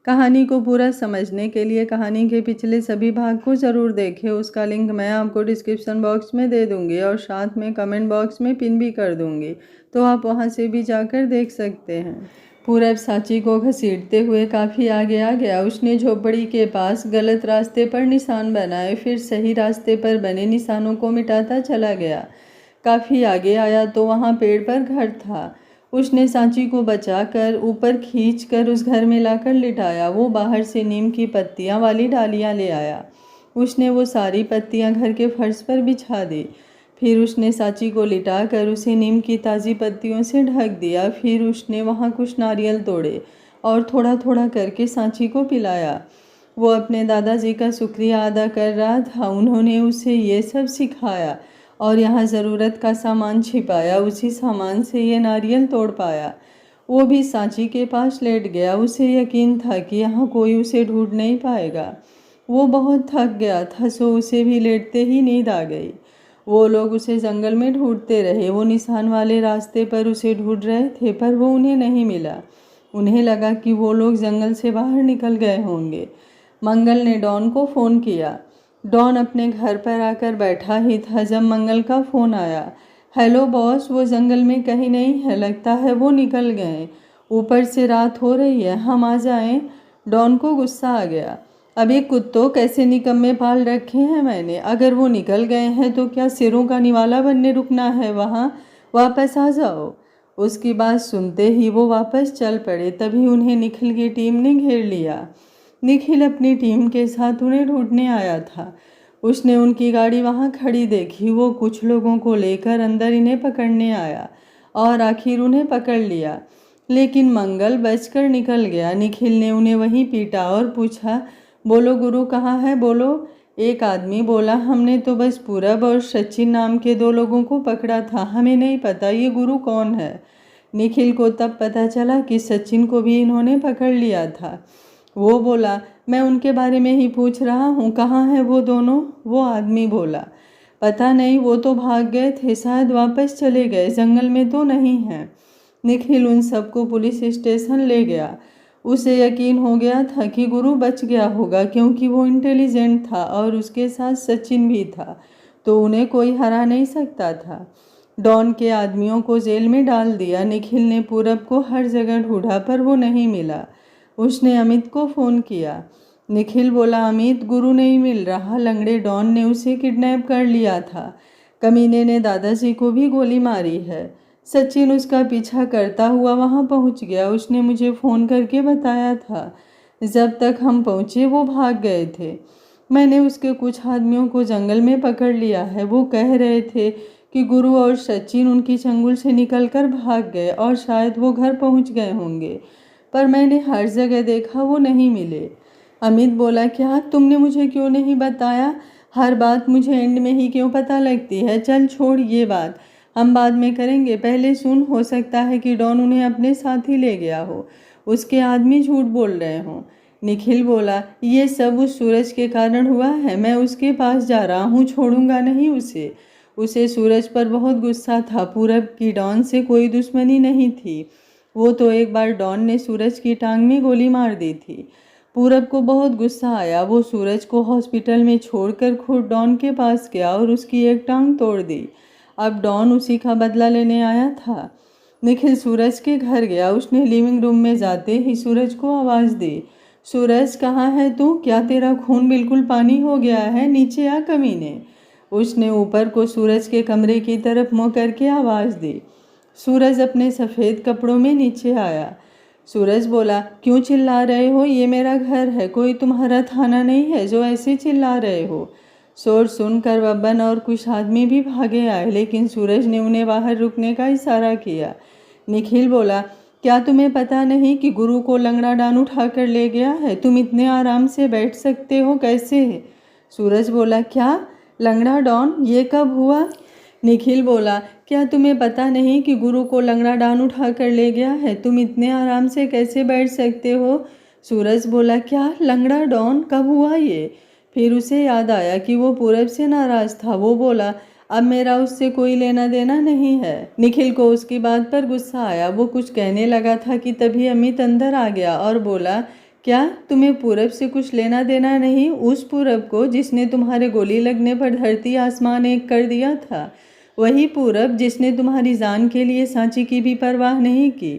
कहानी को पूरा समझने के लिए कहानी के पिछले सभी भाग को ज़रूर देखें। उसका लिंक मैं आपको डिस्क्रिप्शन बॉक्स में दे दूंगी और साथ में कमेंट बॉक्स में पिन भी कर दूंगी, तो आप वहां से भी जाकर देख सकते हैं। पूरब सांची को घसीटते हुए काफ़ी आगे आ गया। उसने झोपड़ी के पास गलत रास्ते पर निशान बनाए, फिर सही रास्ते पर बने निशानों को मिटाता चला गया। काफ़ी आगे आया तो वहाँ पेड़ पर घर था। उसने सांची को बचाकर ऊपर खींचकर उस घर में लाकर लिटाया। वो बाहर से नीम की पत्तियां वाली डालियां ले आया। उसने वो सारी पत्तियां घर के फर्श पर बिछा दी। फिर उसने सांची को लिटाकर उसे नीम की ताज़ी पत्तियों से ढक दिया। फिर उसने वहाँ कुछ नारियल तोड़े और थोड़ा थोड़ा करके सांची को पिलाया। वो अपने दादाजी का शुक्रिया अदा कर रहा था। उन्होंने उसे ये सब सिखाया और यहाँ ज़रूरत का सामान छिपाया। उसी सामान से ये नारियल तोड़ पाया। वो भी सांची के पास लेट गया। उसे यकीन था कि यहाँ कोई उसे ढूंढ नहीं पाएगा। वो बहुत थक गया था, सो उसे भी लेटते ही नींद आ गई। वो लोग उसे जंगल में ढूंढते रहे। वो निशान वाले रास्ते पर उसे ढूंढ रहे थे, पर वो उन्हें नहीं मिला। उन्हें लगा कि वो लोग जंगल से बाहर निकल गए होंगे। मंगल ने डॉन को फ़ोन किया। डॉन अपने घर पर आकर बैठा ही था जब मंगल का फ़ोन आया। हेलो बॉस, वो जंगल में कहीं नहीं है, लगता है वो निकल गए। ऊपर से रात हो रही है, हम आ जाएं? डॉन को गुस्सा आ गया। अभी कुत्तों कैसे निकम्मे पाल रखे हैं मैंने। अगर वो निकल गए हैं तो क्या सिरों का निवाला बनने रुकना है वहाँ? वापस आ जाओ। उसकी बात सुनते ही वो वापस चल पड़े। तभी उन्हें निखिल की टीम ने घेर लिया। निखिल अपनी टीम के साथ उन्हें ढूंढने आया था। उसने उनकी गाड़ी वहां खड़ी देखी। वो कुछ लोगों को लेकर अंदर इन्हें पकड़ने आया और आखिर उन्हें पकड़ लिया, लेकिन मंगल बचकर निकल गया। निखिल ने उन्हें वहीं पीटा और पूछा, बोलो गुरु कहाँ है, बोलो। एक आदमी बोला, हमने तो बस पूरब और सचिन नाम के 2 लोगों को पकड़ा था, हमें नहीं पता ये गुरु कौन है। निखिल को तब पता चला कि सचिन को भी इन्होंने पकड़ लिया था। वो बोला, मैं उनके बारे में ही पूछ रहा हूँ, कहाँ है वो दोनों? वो आदमी बोला, पता नहीं, वो तो भाग गए थे, शायद वापस चले गए, जंगल में तो नहीं है। निखिल उन सबको पुलिस स्टेशन ले गया। उसे यकीन हो गया था कि गुरु बच गया होगा, क्योंकि वो इंटेलिजेंट था और उसके साथ सचिन भी था, तो उन्हें कोई हरा नहीं सकता था। डॉन के आदमियों को जेल में डाल दिया। निखिल ने पूरब को हर जगह ढूंढा, पर वो नहीं मिला। उसने अमित को फ़ोन किया। निखिल बोला, अमित, गुरु नहीं मिल रहा, लंगड़े डॉन ने उसे किडनैप कर लिया था। कमीने ने दादाजी को भी गोली मारी है। सचिन उसका पीछा करता हुआ वहां पहुंच गया। उसने मुझे फ़ोन करके बताया था। जब तक हम पहुंचे वो भाग गए थे। मैंने उसके कुछ आदमियों को जंगल में पकड़ लिया है। वो कह रहे थे कि गुरु और सचिन उनकी चंगुल से निकलकर भाग गए और शायद वो घर पहुंच गए होंगे, पर मैंने हर जगह देखा, वो नहीं मिले। अमित बोला, क्या तुमने मुझे क्यों नहीं बताया? हर बात मुझे एंड में ही क्यों पता लगती है? चल छोड़ ये बात, हम बाद में करेंगे, पहले सुन, हो सकता है कि डॉन उन्हें अपने साथ ही ले गया हो, उसके आदमी झूठ बोल रहे हों। निखिल बोला, ये सब उस सूरज के कारण हुआ है, मैं उसके पास जा रहा हूँ, छोड़ूंगा नहीं उसे। उसे सूरज पर बहुत गुस्सा था। पूरब की डॉन से कोई दुश्मनी नहीं थी। वो तो एक बार डॉन ने सूरज की टांग में गोली मार दी थी। पूरब को बहुत गुस्सा आया। वो सूरज को हॉस्पिटल में छोड़कर खुद डॉन के पास गया और उसकी एक टांग तोड़ दी। अब डॉन उसी का बदला लेने आया था। निखिल सूरज के घर गया। उसने लिविंग रूम में जाते ही सूरज को आवाज़ दी, सूरज कहाँ है तू? क्या तेरा खून बिल्कुल पानी हो गया है? नीचे आ कमीने। उसने ऊपर को सूरज के कमरे की तरफ मुँह करके आवाज़ दी। सूरज अपने सफ़ेद कपड़ों में नीचे आया। सूरज बोला, क्यों चिल्ला रहे हो? ये मेरा घर है, कोई तुम्हारा थाना नहीं है जो ऐसे चिल्ला रहे हो। शोर सुनकर बब्बन और कुछ आदमी भी भागे आए, लेकिन सूरज ने उन्हें बाहर रुकने का इशारा किया। निखिल बोला, क्या तुम्हें पता नहीं कि गुरु को लंगड़ा डान उठा कर ले गया है? तुम इतने आराम से बैठ सकते हो कैसे? सूरज बोला, क्या लंगड़ा डॉन? ये कब हुआ? निखिल बोला, क्या तुम्हें पता नहीं कि गुरु को लंगड़ा डान उठा कर ले गया है? तुम इतने आराम से कैसे बैठ सकते हो? सूरज बोला, क्या लंगड़ा डॉन? कब हुआ ये? फिर उसे याद आया कि वो पूरब से नाराज था। वो बोला, अब मेरा उससे कोई लेना देना नहीं है। निखिल को उसकी बात पर गुस्सा आया। वो कुछ कहने लगा था कि तभी अमित अंदर आ गया और बोला, क्या तुम्हें पूरब से कुछ लेना देना नहीं? उस पूरब को जिसने तुम्हारे गोली लगने पर धरती आसमान एक कर दिया था, वही पूरब जिसने तुम्हारी जान के लिए सांची की भी परवाह नहीं की।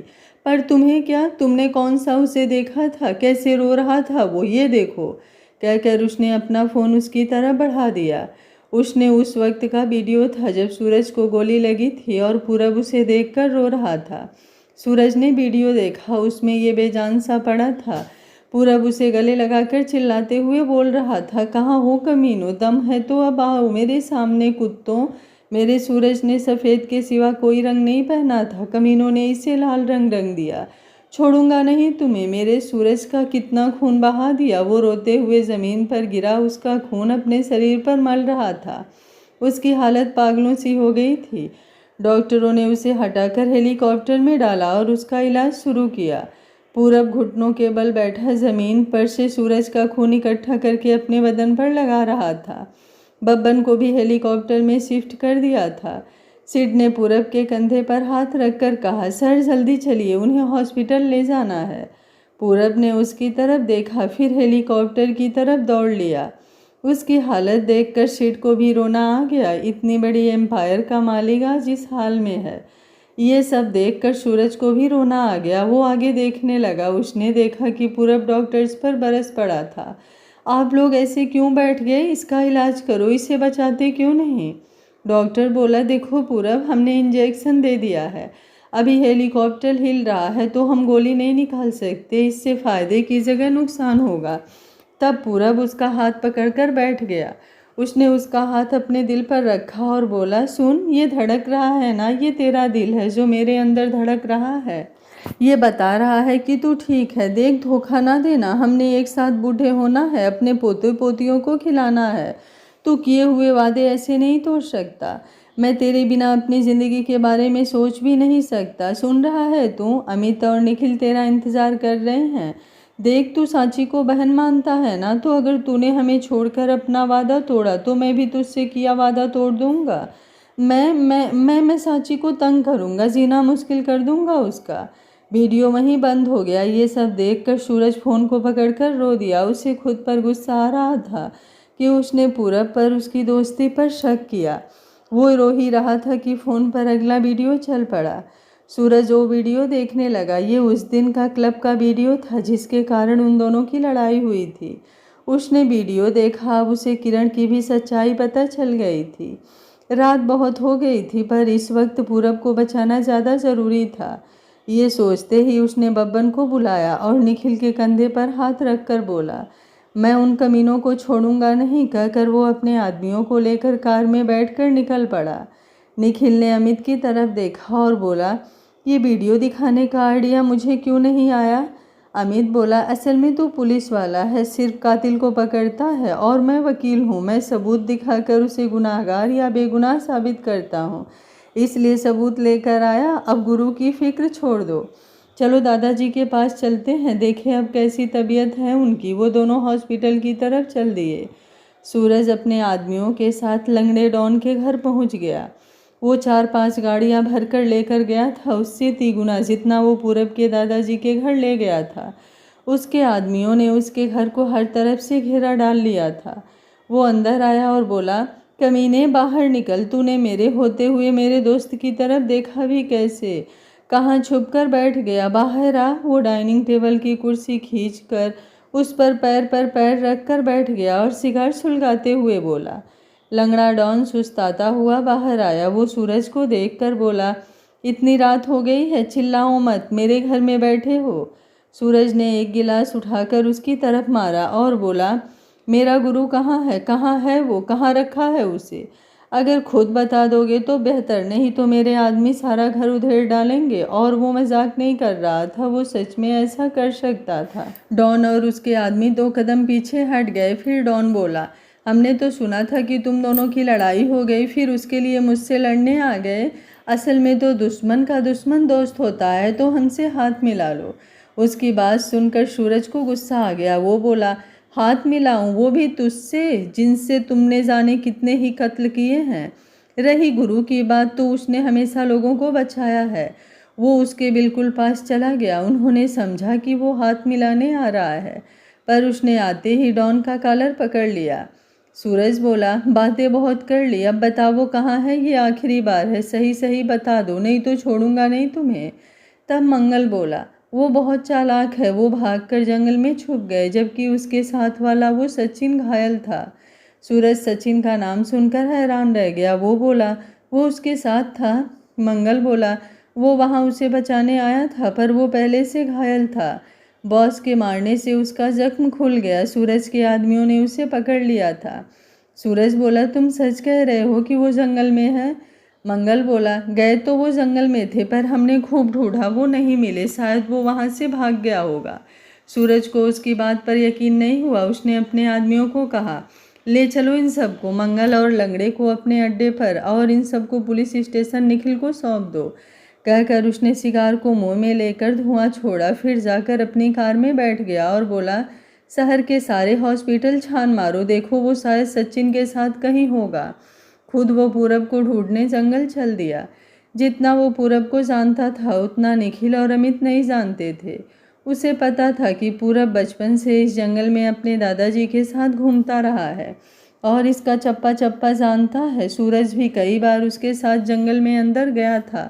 पर तुम्हें क्या, तुमने कौन सा उसे देखा था, कैसे रो रहा था वो, ये देखो, कहकर उसने अपना फ़ोन उसकी तरफ बढ़ा दिया। उसने उस वक्त का वीडियो था जब सूरज को गोली लगी थी और पूरब उसे देखकर रो रहा था। सूरज ने वीडियो देखा, उसमें ये बेजान सा पड़ा था। पूरब उसे गले लगाकर चिल्लाते हुए बोल रहा था, कहाँ हो कमीनो, दम है तो अब आओ मेरे सामने कुत्तों। मेरे सूरज ने सफ़ेद के सिवा कोई रंग नहीं पहना था, कमीनों ने इसे लाल रंग रंग दिया। छोड़ूंगा नहीं तुम्हें, मेरे सूरज का कितना खून बहा दिया। वो रोते हुए ज़मीन पर गिरा, उसका खून अपने शरीर पर मल रहा था। उसकी हालत पागलों सी हो गई थी। डॉक्टरों ने उसे हटाकर हेलीकॉप्टर में डाला और उसका इलाज शुरू किया। पूरब घुटनों के बल बैठा ज़मीन पर से सूरज का खून इकट्ठा करके अपने बदन पर लगा रहा था। बब्बन को भी हेलीकॉप्टर में शिफ्ट कर दिया था। सिड ने पूरब के कंधे पर हाथ रखकर कहा, सर जल्दी चलिए, उन्हें हॉस्पिटल ले जाना है। पूरब ने उसकी तरफ देखा, फिर हेलीकॉप्टर की तरफ दौड़ लिया। उसकी हालत देखकर सिड को भी रोना आ गया। इतनी बड़ी एम्पायर का मालिक आज इस हाल में है। ये सब देखकर सूरज को भी रोना आ गया। वो आगे देखने लगा। उसने देखा कि पूरब डॉक्टर्स पर बरस पड़ा था। आप लोग ऐसे क्यों बैठ गए, इसका इलाज करो, इसे बचाते क्यों नहीं? डॉक्टर बोला, देखो पूरब, हमने इंजेक्शन दे दिया है, अभी हेलीकॉप्टर हिल रहा है तो हम गोली नहीं निकाल सकते, इससे फ़ायदे की जगह नुकसान होगा। तब पूरब उसका हाथ पकड़कर बैठ गया। उसने उसका हाथ अपने दिल पर रखा और बोला, सुन, ये धड़क रहा है ना, ये तेरा दिल है जो मेरे अंदर धड़क रहा है। ये बता रहा है कि तू ठीक है। देख, धोखा ना देना, हमने एक साथ बूढ़े होना है, अपने पोते पोतियों को खिलाना है। तू किए हुए वादे ऐसे नहीं तोड़ सकता। मैं तेरे बिना अपनी ज़िंदगी के बारे में सोच भी नहीं सकता। सुन रहा है तू? अमित और निखिल तेरा इंतज़ार कर रहे हैं। देख, तू सांची को बहन मानता है ना, तो अगर तूने हमें छोड़कर अपना वादा तोड़ा तो मैं भी तुझसे किया वादा तोड़ दूंगा। मैं सांची को तंग करूंगा, जीना मुश्किल कर दूंगा उसका। वीडियो वहीं बंद हो गया। ये सब देखकर सूरज फ़ोन को पकड़कर रो दिया। उसे खुद पर गुस्सा आ रहा था कि उसने पूरब पर, उसकी दोस्ती पर शक किया। वो रो ही रहा था कि फ़ोन पर अगला वीडियो चल पड़ा। सूरज वो वीडियो देखने लगा। ये उस दिन का क्लब का वीडियो था जिसके कारण उन दोनों की लड़ाई हुई थी। उसने वीडियो देखा। अब उसे किरण की भी सच्चाई पता चल गई थी। रात बहुत हो गई थी, पर इस वक्त पूरब को बचाना ज़्यादा ज़रूरी था। ये सोचते ही उसने बब्बन को बुलाया और निखिल के कंधे पर हाथ रखकर बोला, मैं उन कमीनों को छोड़ूंगा नहीं, कहकर वो अपने आदमियों को लेकर कार में बैठकर निकल पड़ा। निखिल ने अमित की तरफ देखा और बोला, ये वीडियो दिखाने का आइडिया मुझे क्यों नहीं आया? अमित बोला, असल में तू पुलिस वाला है, सिर्फ कातिल को पकड़ता है और मैं वकील हूँ। मैं सबूत दिखाकर उसे गुनाहगार या बेगुनाह साबित करता हूँ, इसलिए सबूत लेकर आया। अब गुरु की फिक्र छोड़ दो, चलो दादाजी के पास चलते हैं, देखें अब कैसी तबीयत है उनकी। वो दोनों हॉस्पिटल की तरफ चल दिए। सूरज अपने आदमियों के साथ लंगड़े डॉन के घर पहुंच गया। वो 4-5 गाड़ियां भरकर लेकर गया था, उससे 3 गुना जितना वो पूरब के दादाजी के घर ले गया था। उसके आदमियों ने उसके घर को हर तरफ से घेरा डाल लिया था। वो अंदर आया और बोला, कमीने बाहर निकल, तूने मेरे होते हुए मेरे दोस्त की तरफ देखा भी कैसे? कहाँ छुप कर बैठ गया? बाहर आ। वो डाइनिंग टेबल की कुर्सी खींचकर उस पर पैर रख कर बैठ गया और सिगार सुलगाते हुए बोला। लंगड़ा डॉन सुस्ताता हुआ बाहर आया। वो सूरज को देखकर बोला, इतनी रात हो गई है, चिल्लाओ मत, मेरे घर में बैठे हो। सूरज ने एक गिलास उठाकर उसकी तरफ मारा और बोला, मेरा गुरु कहाँ है? कहाँ है वो? कहाँ रखा है उसे? अगर खुद बता दोगे तो बेहतर, नहीं तो मेरे आदमी सारा घर उधेड़ डालेंगे। और वो मजाक नहीं कर रहा था, वो सच में ऐसा कर सकता था। डॉन और उसके आदमी 2 कदम पीछे हट गए। फिर डॉन बोला, हमने तो सुना था कि तुम दोनों की लड़ाई हो गई, फिर उसके लिए मुझसे लड़ने आ गए। असल में तो दुश्मन का दुश्मन दोस्त होता है, तो हमसे हाथ मिला लो। उसकी बात सुनकर सूरज को गुस्सा आ गया। वो बोला, हाथ मिलाऊं, वो भी तुझसे जिनसे तुमने जाने कितने ही कत्ल किए हैं। रही गुरु की बात, तो उसने हमेशा लोगों को बचाया है। वो उसके बिल्कुल पास चला गया। उन्होंने समझा कि वो हाथ मिलाने आ रहा है, पर उसने आते ही डॉन का कॉलर पकड़ लिया। सूरज बोला, बातें बहुत कर ली, अब बता वो कहाँ है, ये आखिरी बार है, सही सही बता दो, नहीं तो छोड़ूंगा नहीं तुम्हें। तब मंगल बोला, वो बहुत चालाक है, वो भागकर जंगल में छुप गए, जबकि उसके साथ वाला वो सचिन घायल था। सूरज सचिन का नाम सुनकर हैरान रह गया। वो बोला, वो उसके साथ था? मंगल बोला, वो वहाँ उसे बचाने आया था, पर वो पहले से घायल था। बॉस के मारने से उसका जख्म खुल गया। सूरज के आदमियों ने उसे पकड़ लिया था। सूरज बोला, तुम सच कह रहे हो कि वो जंगल में है? मंगल बोला, गए तो वो जंगल में थे, पर हमने खूब ढूंढा, वो नहीं मिले, शायद वो वहाँ से भाग गया होगा। सूरज को उसकी बात पर यकीन नहीं हुआ। उसने अपने आदमियों को कहा, ले चलो इन सबको, मंगल और लंगड़े को अपने अड्डे पर, और इन सबको पुलिस स्टेशन निखिल को सौंप दो। कहकर उसने सिगार को मुंह में लेकर धुआं छोड़ा, फिर जाकर अपनी कार में बैठ गया और बोला, शहर के सारे हॉस्पिटल छान मारो, देखो वो शायद सचिन के साथ कहीं होगा। खुद वो पूरब को ढूंढने जंगल चल दिया। जितना वो पूरब को जानता था उतना निखिल और अमित नहीं जानते थे। उसे पता था कि पूरब बचपन से इस जंगल में अपने दादाजी के साथ घूमता रहा है और इसका चप्पा चप्पा जानता है। सूरज भी कई बार उसके साथ जंगल में अंदर गया था,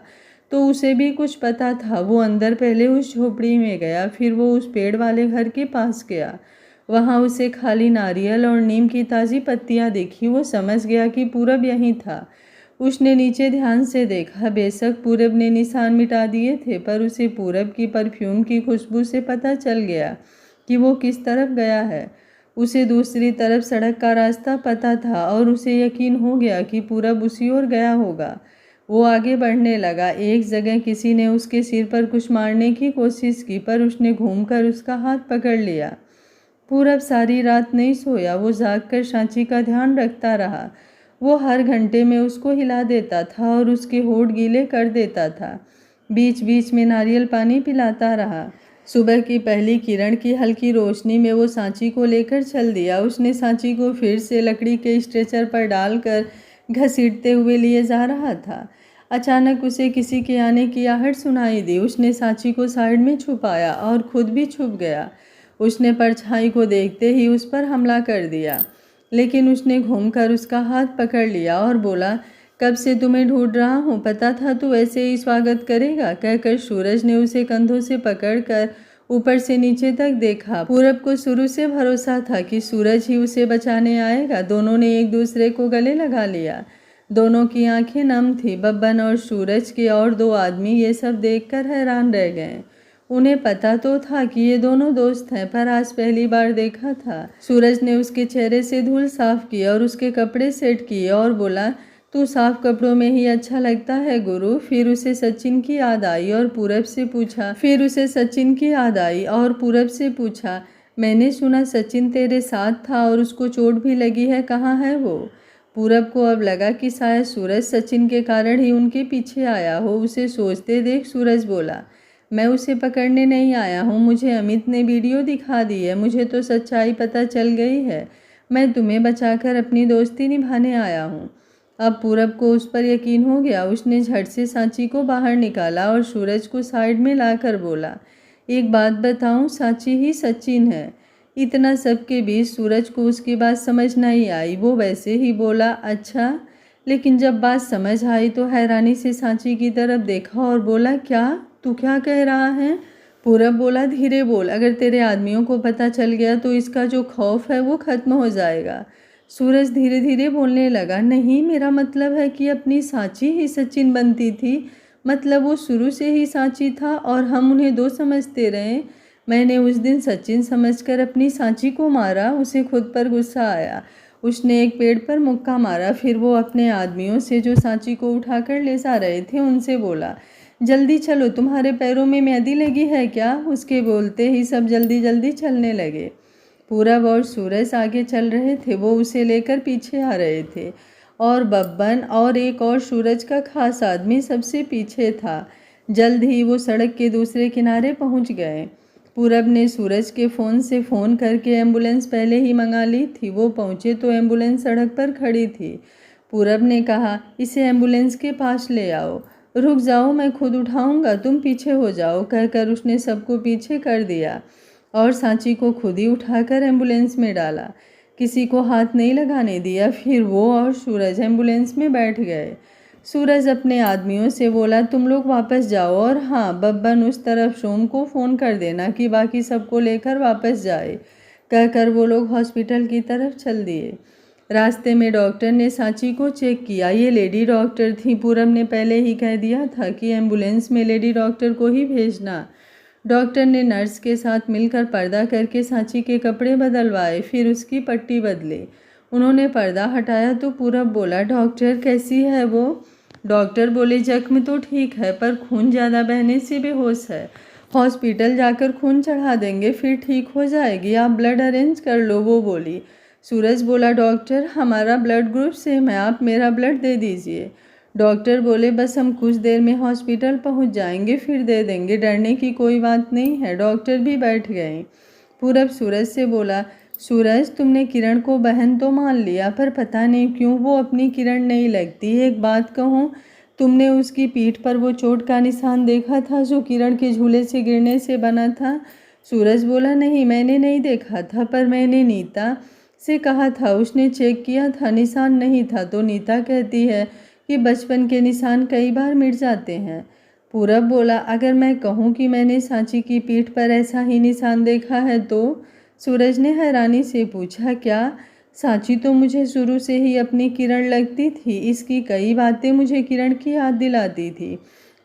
तो उसे भी कुछ पता था। वो अंदर पहले उस झोपड़ी में गया, फिर वो उस पेड़ वाले घर के पास गया। वहाँ उसे खाली नारियल और नीम की ताज़ी पत्तियाँ दिखी। वो समझ गया कि पूरब यहीं था। उसने नीचे ध्यान से देखा। बेशक पूरब ने निशान मिटा दिए थे, पर उसे पूरब की परफ्यूम की खुशबू से पता चल गया कि वो किस तरफ गया है। उसे दूसरी तरफ सड़क का रास्ता पता था और उसे यकीन हो गया कि पूरब उसी ओर गया होगा। वो आगे बढ़ने लगा। एक जगह किसी ने उसके सिर पर कुछ मारने की कोशिश की, पर उसने घूमकर उसका हाथ पकड़ लिया। पूरब सारी रात नहीं सोया। वो जागकर सांची का ध्यान रखता रहा। वो हर घंटे में उसको हिला देता था और उसके होठ गीले कर देता था। बीच बीच में नारियल पानी पिलाता रहा। सुबह की पहली किरण की हल्की रोशनी में वो सांची को लेकर चल दिया। उसने सांची को फिर से लकड़ी के स्ट्रेचर पर डालकर घसीटते हुए लिए जा रहा था। अचानक उसे किसी के आने की आहट सुनाई दी। उसने सांची को साइड में छुपाया और खुद भी छुप गया। उसने परछाई को देखते ही उस पर हमला कर दिया, लेकिन उसने घूमकर उसका हाथ पकड़ लिया और बोला, कब से तुम्हें ढूंढ रहा हूँ, पता था तू ऐसे ही स्वागत करेगा। कहकर सूरज ने उसे कंधों से पकड़कर ऊपर से नीचे तक देखा। पूरब को शुरू से भरोसा था कि सूरज ही उसे बचाने आएगा। दोनों ने एक दूसरे को गले लगा लिया। दोनों की आंखें नम थी। बब्बन और सूरज के और दो आदमी ये सब देखकर हैरान रह गए। उन्हें पता तो था कि ये दोनों दोस्त हैं, पर आज पहली बार देखा था। सूरज ने उसके चेहरे से धूल साफ की और उसके कपड़े सेट किए और बोला, तू साफ कपड़ों में ही अच्छा लगता है गुरु। फिर उसे सचिन की याद आई और पूरब से पूछा, मैंने सुना सचिन तेरे साथ था और उसको चोट भी लगी है, कहाँ है वो? पूरब को अब लगा कि शायद सूरज सचिन के कारण ही उनके पीछे आया हो। उसे सोचते देख सूरज बोला, मैं उसे पकड़ने नहीं आया हूँ, मुझे अमित ने वीडियो दिखा दी है, मुझे तो सच्चाई पता चल गई है। मैं तुम्हें बचाकर अपनी दोस्ती निभाने आया हूँ। अब पूरब को उस पर यकीन हो गया। उसने झट से सांची को बाहर निकाला और सूरज को साइड में लाकर बोला, एक बात बताऊँ, सांची ही सचिन है। इतना सब के बीच सूरज को उसकी बात समझ नहीं आई। वो वैसे ही बोला, अच्छा। लेकिन जब बात समझ आई तो हैरानी से सांची की तरफ देखा और बोला, क्या? तू क्या कह रहा है? पूरब बोला, धीरे बोल, अगर तेरे आदमियों को पता चल गया तो इसका जो खौफ है वो खत्म हो जाएगा। सूरज धीरे धीरे बोलने लगा, नहीं, मेरा मतलब है कि अपनी सांची ही सचिन बनती थी। मतलब वो शुरू से ही सांची था और हम उन्हें दो समझते रहे। मैंने उस दिन सचिन समझकर अपनी सांची को मारा। उसे खुद पर गुस्सा आया। उसने एक पेड़ पर मुक्का मारा। फिर वो अपने आदमियों से जो सांची को उठाकर ले जा रहे थे उनसे बोला, जल्दी चलो, तुम्हारे पैरों में मेहंदी लगी है क्या? उसके बोलते ही सब जल्दी जल्दी चलने लगे। पूरब और सूरज आगे चल रहे थे, वो उसे लेकर पीछे आ रहे थे और बब्बन और एक और सूरज का खास आदमी सबसे पीछे था। जल्द ही वो सड़क के दूसरे किनारे पहुंच गए। पूरब ने सूरज के फ़ोन से फ़ोन करके एम्बुलेंस पहले ही मंगा ली थी। वो पहुंचे तो एम्बुलेंस सड़क पर खड़ी थी। पूरब ने कहा, इसे एम्बुलेंस के पास ले आओ। रुक जाओ, मैं खुद उठाऊंगा, तुम पीछे हो जाओ, कहकर उसने सबको पीछे कर दिया और सांची को खुद ही उठाकर एम्बुलेंस में डाला। किसी को हाथ नहीं लगाने दिया। फिर वो और सूरज एम्बुलेंस में बैठ गए। सूरज अपने आदमियों से बोला, तुम लोग वापस जाओ और हाँ, बब्बन उस तरफ सोम को फ़ोन कर देना कि बाकी सबको लेकर वापस जाए, कहकर वो लोग हॉस्पिटल की तरफ चल दिए। रास्ते में डॉक्टर ने सांची को चेक किया। ये लेडी डॉक्टर थी। पूरब ने पहले ही कह दिया था कि एम्बुलेंस में लेडी डॉक्टर को ही भेजना। डॉक्टर ने नर्स के साथ मिलकर पर्दा करके सांची के कपड़े बदलवाए, फिर उसकी पट्टी बदली। उन्होंने पर्दा हटाया तो पूरब बोला, डॉक्टर कैसी है वो? डॉक्टर बोले, जख्म तो ठीक है पर खून ज़्यादा बहने से बेहोश है। हॉस्पिटल जाकर खून चढ़ा देंगे, फिर ठीक हो जाएगी, आप ब्लड अरेंज कर लो, वो बोली। सूरज बोला, डॉक्टर हमारा ब्लड ग्रुप सेम है, आप मेरा ब्लड दे दीजिए। डॉक्टर बोले, बस हम कुछ देर में हॉस्पिटल पहुंच जाएंगे, फिर दे देंगे, डरने की कोई बात नहीं है। डॉक्टर भी बैठ गए। पूरब सूरज से बोला, सूरज तुमने किरण को बहन तो मान लिया, पर पता नहीं क्यों वो अपनी किरण नहीं लगती। एक बात कहूँ, तुमने उसकी पीठ पर वो चोट का निशान देखा था जो किरण के झूले से गिरने से बना था? सूरज बोला, नहीं मैंने नहीं देखा था, पर मैंने नीता से कहा था, उसने चेक किया था, निशान नहीं था। तो नीता कहती है कि बचपन के निशान कई बार मिट जाते हैं। पूरब बोला, अगर मैं कहूँ कि मैंने सांची की पीठ पर ऐसा ही निशान देखा है तो? सूरज ने हैरानी से पूछा, क्या? सांची तो मुझे शुरू से ही अपनी किरण लगती थी, इसकी कई बातें मुझे किरण की याद दिलाती थी,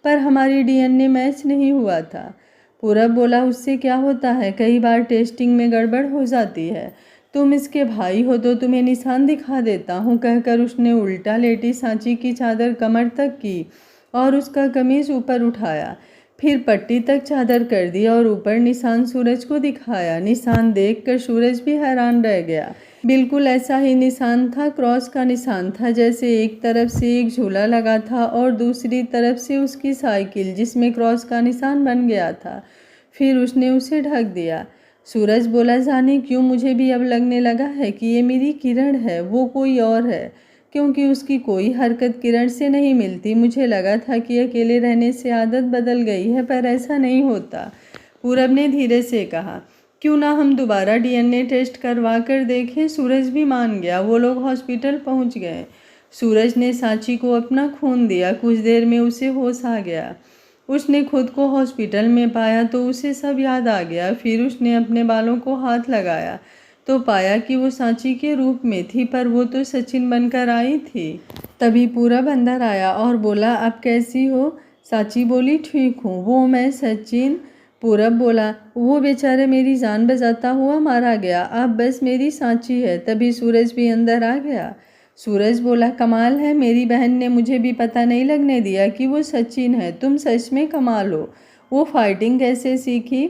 पर हमारी डीएनए मैच नहीं हुआ था। पूरब बोला, उससे क्या होता है, कई बार टेस्टिंग में गड़बड़ हो जाती है। तुम इसके भाई हो तो तुम्हें निशान दिखा देता हूँ, कहकर उसने उल्टा लेटी सांची की चादर कमर तक की और उसका कमीज ऊपर उठाया, फिर पट्टी तक चादर कर दी और ऊपर निशान सूरज को दिखाया। निशान देखकर सूरज भी हैरान रह गया। बिल्कुल ऐसा ही निशान था, क्रॉस का निशान था, जैसे एक तरफ से एक झूला लगा था और दूसरी तरफ से उसकी साइकिल जिसमें क्रॉस का निशान बन गया था। फिर उसने उसे ढक दिया। सूरज बोला, जाने क्यों मुझे भी अब लगने लगा है कि ये मेरी किरण है, वो कोई और है, क्योंकि उसकी कोई हरकत किरण से नहीं मिलती। मुझे लगा था कि अकेले रहने से आदत बदल गई है, पर ऐसा नहीं होता। पूरब ने धीरे से कहा, क्यों ना हम दोबारा डीएनए टेस्ट करवा कर देखें? सूरज भी मान गया। वो लोग हॉस्पिटल पहुंच गए। सूरज ने सांची को अपना खून दिया। कुछ देर में उसे होश आ गया। उसने खुद को हॉस्पिटल में पाया तो उसे सब याद आ गया। फिर उसने अपने बालों को हाथ लगाया तो पाया कि वो सांची के रूप में थी, पर वो तो सचिन बनकर आई थी। तभी पूरब अंदर आया और बोला, अब कैसी हो? सांची बोली, ठीक हूँ। वो मैं सचिन? पूरब बोला, वो बेचारे मेरी जान बचाता हुआ मारा गया, अब बस मेरी सांची है। तभी सूरज भी अंदर आ गया। सूरज बोला, कमाल है, मेरी बहन ने मुझे भी पता नहीं लगने दिया कि वो सचिन है। तुम सच में कमाल हो। वो फाइटिंग कैसे सीखी?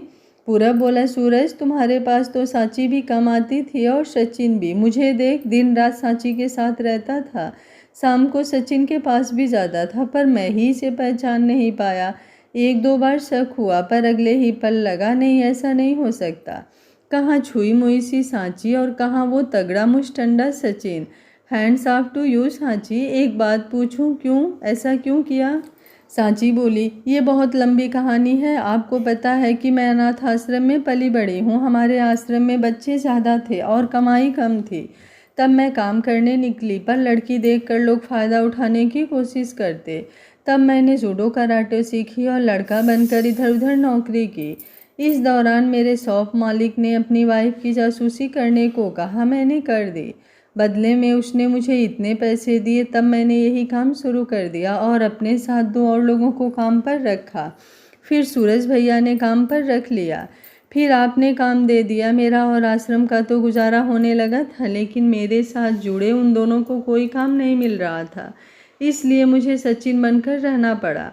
पूरब बोला, सूरज तुम्हारे पास तो सांची भी कम आती थी और सचिन भी। मुझे देख, दिन रात सांची के साथ रहता था, शाम को सचिन के पास भी जाता था, पर मैं ही इसे पहचान नहीं पाया। एक दो बार शक हुआ, पर अगले ही पल लगा, नहीं ऐसा नहीं हो सकता। कहाँ छुई मुई सी सांची और कहाँ वो तगड़ा मुस्टंडा Sachin. Hands off to you Sanchi. एक बात पूछूं, क्यों ऐसा क्यों किया? सांची बोली, ये बहुत लंबी कहानी है। आपको पता है कि मैं अनाथ आश्रम में पली बड़ी हूँ। हमारे आश्रम में बच्चे ज़्यादा थे और कमाई कम थी। तब मैं काम करने निकली, पर लड़की देखकर लोग फ़ायदा उठाने की कोशिश करते। तब मैंने जूडो कराटे सीखी और लड़का बनकर इधर उधर नौकरी की। इस दौरान मेरे शॉप मालिक ने अपनी वाइफ की जासूसी करने को कहा, मैंने कर दी। बदले में उसने मुझे इतने पैसे दिए। तब मैंने यही काम शुरू कर दिया और अपने साथ दो और लोगों को काम पर रखा। फिर सूरज भैया ने काम पर रख लिया। फिर आपने काम दे दिया। मेरा और आश्रम का तो गुजारा होने लगा था, लेकिन मेरे साथ जुड़े उन दोनों को कोई काम नहीं मिल रहा था, इसलिए मुझे सचिन बनकर रहना पड़ा।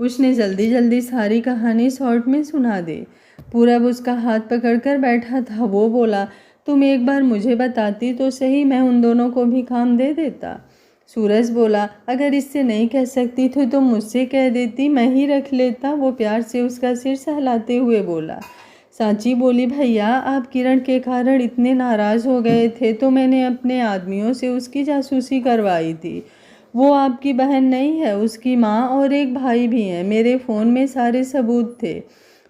उसने जल्दी जल्दी सारी कहानी शॉर्ट में सुना दी। पूरब उसका हाथ पकड़कर बैठा था। वो बोला, तुम एक बार मुझे बताती तो सही, मैं उन दोनों को भी काम दे देता। सूरज बोला, अगर इससे नहीं कह सकती थी तो मुझसे कह देती, मैं ही रख लेता। वो प्यार से उसका सिर सहलाते हुए बोला। सांची बोली, भैया आप किरण के कारण इतने नाराज़ हो गए थे तो मैंने अपने आदमियों से उसकी जासूसी करवाई थी। वो आपकी बहन नहीं है, उसकी माँ और एक भाई भी हैं। मेरे फ़ोन में सारे सबूत थे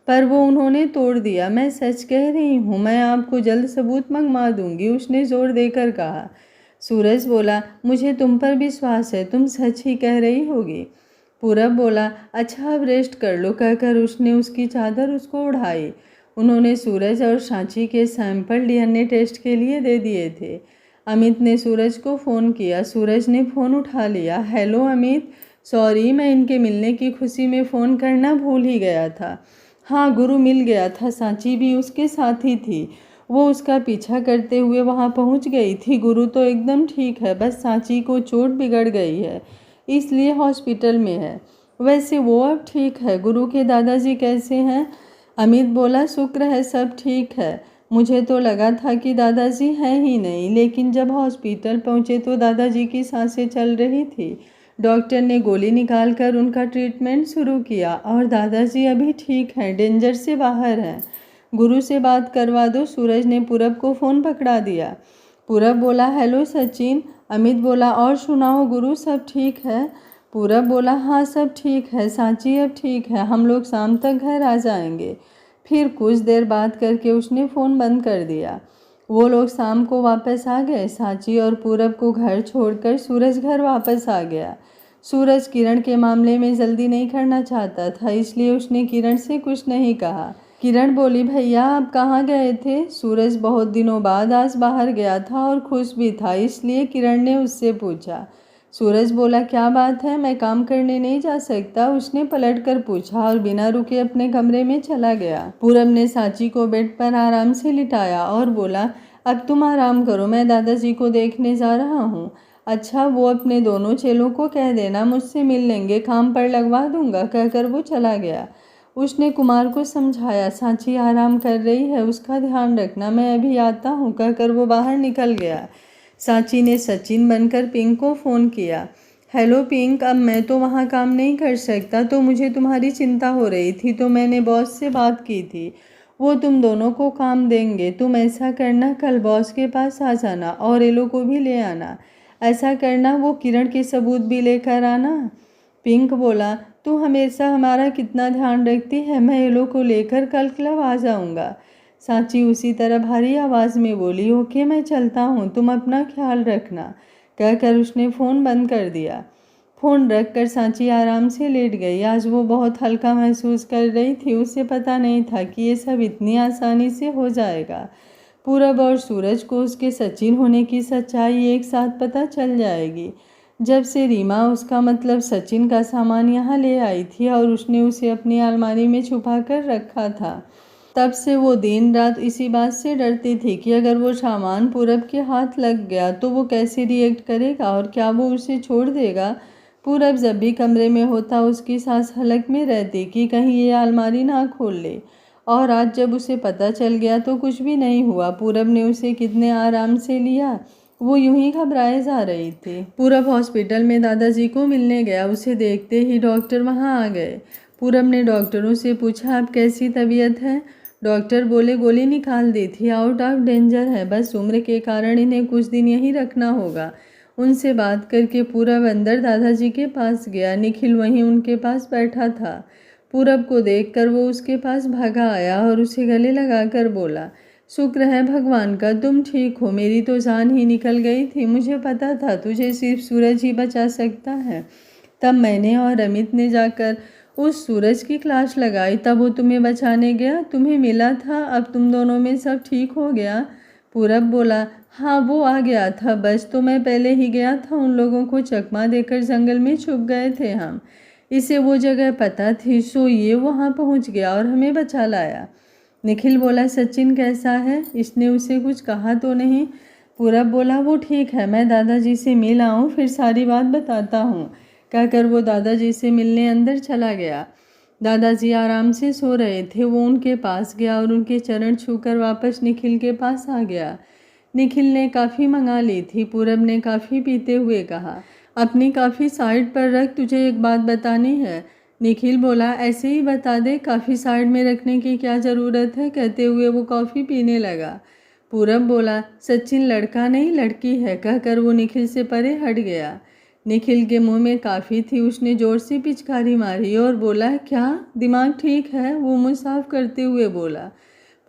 पर वो उन्होंने तोड़ दिया। मैं सच कह रही हूँ, मैं आपको जल्द सबूत मंगवा दूंगी, उसने जोर देकर कहा। सूरज बोला, मुझे तुम पर विश्वास है, तुम सच ही कह रही होगी। पूरब बोला, अच्छा अब रेस्ट कर लो, कहकर उसने उसकी चादर उसको उड़ाई। उन्होंने सूरज और सांची के सैंपल डीएनए टेस्ट के लिए दे दिए थे। अमित ने सूरज को फ़ोन किया। सूरज ने फ़ोन उठा लिया। हेलो अमित, सॉरी, मैं इनके मिलने की खुशी में फ़ोन करना भूल ही गया था। हाँ, गुरु मिल गया था, सांची भी उसके साथ ही थी। वो उसका पीछा करते हुए वहाँ पहुँच गई थी। गुरु तो एकदम ठीक है, बस सांची को चोट बिगड़ गई है, इसलिए हॉस्पिटल में है। वैसे वो अब ठीक है। गुरु के दादाजी कैसे हैं? अमित बोला, शुक्र है सब ठीक है। मुझे तो लगा था कि दादाजी हैं ही नहीं, लेकिन जब हॉस्पिटल पहुंचे तो दादाजी की सांसें चल रही थी। डॉक्टर ने गोली निकालकर उनका ट्रीटमेंट शुरू किया और दादाजी अभी ठीक हैं, डेंजर से बाहर हैं। गुरु से बात करवा दो। सूरज ने पूरब को फ़ोन पकड़ा दिया। पूरब बोला, हेलो सचिन। अमित बोला, और सुनाओ गुरु, सब ठीक है? पूरब बोला, हाँ सब ठीक है, सांची अब ठीक है, हम लोग शाम तक घर आ जाएंगे। फिर कुछ देर बात करके उसने फ़ोन बंद कर दिया। वो लोग शाम को वापस आ गए। सांची और पूरब को घर छोड़कर सूरज घर वापस आ गया। सूरज किरण के मामले में जल्दी नहीं करना चाहता था, इसलिए उसने किरण से कुछ नहीं कहा। किरण बोली, भैया आप कहाँ गए थे? सूरज बहुत दिनों बाद आज बाहर गया था और खुश भी था, इसलिए किरण ने उससे पूछा। सूरज बोला, क्या बात है, मैं काम करने नहीं जा सकता? उसने पलट कर पूछा और बिना रुके अपने कमरे में चला गया। पूरब ने सांची को बेड पर आराम से लिटाया और बोला, अब तुम आराम करो, मैं दादाजी को देखने जा रहा हूँ। अच्छा, वो अपने दोनों चेलों को कह देना मुझसे मिल लेंगे, काम पर लगवा दूंगा, कहकर वो चला गया। उसने कुमार को समझाया, सांची आराम कर रही है, उसका ध्यान रखना, मैं अभी आता हूँ, कहकर वो बाहर निकल गया। सांची ने सचिन बनकर पिंक को फ़ोन किया। हेलो पिंक, अब मैं तो वहाँ काम नहीं कर सकता, तो मुझे तुम्हारी चिंता हो रही थी, तो मैंने बॉस से बात की थी, वो तुम दोनों को काम देंगे। तुम ऐसा करना, कल बॉस के पास आ जाना और एलो को भी ले आना। ऐसा करना, वो किरण के सबूत भी लेकर आना। पिंक बोला, तू हमेशा हमारा कितना ध्यान रखती है, मैं एलो को लेकर कल क्लब आ जाऊंगा। सांची उसी तरह भारी आवाज़ में बोली, ओके मैं चलता हूँ, तुम अपना ख्याल रखना, कहकर उसने फ़ोन बंद कर दिया। फ़ोन रखकर सांची आराम से लेट गई। आज वो बहुत हल्का महसूस कर रही थी। उसे पता नहीं था कि ये सब इतनी आसानी से हो जाएगा। पूरब और सूरज को उसके सचिन होने की सच्चाई एक साथ पता चल जाएगी। जब से रीमा, उसका मतलब सचिन का सामान यहाँ ले आई थी और उसने उसे अपनी अलमारी में छुपा कर रखा था, तब से वो दिन रात इसी बात से डरती थी कि अगर वो सामान पूरब के हाथ लग गया तो वो कैसे रिएक्ट करेगा और क्या वो उसे छोड़ देगा। पूरब जब भी कमरे में होता उसकी सांस हलक में रहती कि कहीं ये अलमारी ना खोल ले। और आज जब उसे पता चल गया तो कुछ भी नहीं हुआ। पूरब ने उसे कितने आराम से लिया, वो यूं ही घबराए जा रही थी। पूरब हॉस्पिटल में दादाजी को मिलने गया। उसे देखते ही डॉक्टर वहां आ गए। पूरब ने डॉक्टरों से पूछा, अब कैसी तबीयत है? डॉक्टर बोले, गोली निकाल दी थी, आउट ऑफ डेंजर है, बस उम्र के कारण इन्हें कुछ दिन यहीं रखना होगा। उनसे बात करके पूरब अंदर दादाजी के पास गया। निखिल वहीं उनके पास बैठा था। पूरब को देखकर वो उसके पास भागा आया और उसे गले लगाकर बोला, शुक्र है भगवान का तुम ठीक हो, मेरी तो जान ही निकल गई थी, मुझे पता था तुझे सिर्फ सूरज ही बचा सकता है। तब मैंने और अमित ने जाकर उस सूरज की क्लास लगाई, तब वो तुम्हें बचाने गया, तुम्हें मिला था, अब तुम दोनों में सब ठीक हो गया। पूरब बोला, हाँ वो आ गया था, बस तो मैं पहले ही गया था, उन लोगों को चकमा देकर जंगल में छुप गए थे हम, इसे वो जगह पता थी, सो ये वहाँ पहुँच गया और हमें बचा लाया। निखिल बोला, सचिन कैसा है, इसने उसे कुछ कहा तो नहीं? पूरब बोला, वो ठीक है, मैं दादाजी से मिल आऊँ फिर सारी बात बताता हूँ, कहकर वो दादाजी से मिलने अंदर चला गया। दादाजी आराम से सो रहे थे। वो उनके पास गया और उनके चरण छूकर वापस निखिल के पास आ गया। निखिल ने काफ़ी मंगा ली थी। पूरब ने काफ़ी पीते हुए कहा, अपनी काफ़ी साइड पर रख, तुझे एक बात बतानी है। निखिल बोला, ऐसे ही बता दे, काफ़ी साइड में रखने की क्या ज़रूरत है, कहते हुए वो कॉफ़ी पीने लगा। पूरब बोला, सचिन लड़का नहीं लड़की है, कहकर वो निखिल से परे हट गया। निखिल के मुंह में काफ़ी थी। उसने ज़ोर से पिचकारी मारी और बोला, क्या दिमाग ठीक है? वो मुंह साफ करते हुए बोला।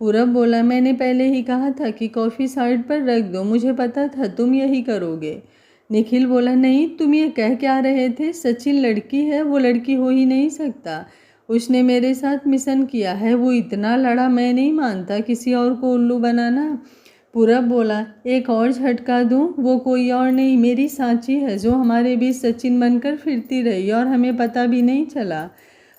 पूरब बोला, मैंने पहले ही कहा था कि कॉफ़ी साइड पर रख दो, मुझे पता था तुम यही करोगे। निखिल बोला, नहीं तुम ये कह क्या रहे थे? सचिन लड़की है, वो लड़की हो ही नहीं सकता। उसने मेरे साथ मिशन किया है, वो इतना लड़ा, मैं नहीं मानता किसी और को उल्लू बनाना। पूरब बोला, एक और झटका दूं? वो कोई और नहीं, मेरी सांची है, जो हमारे बीच सचिन बनकर फिरती रही और हमें पता भी नहीं चला।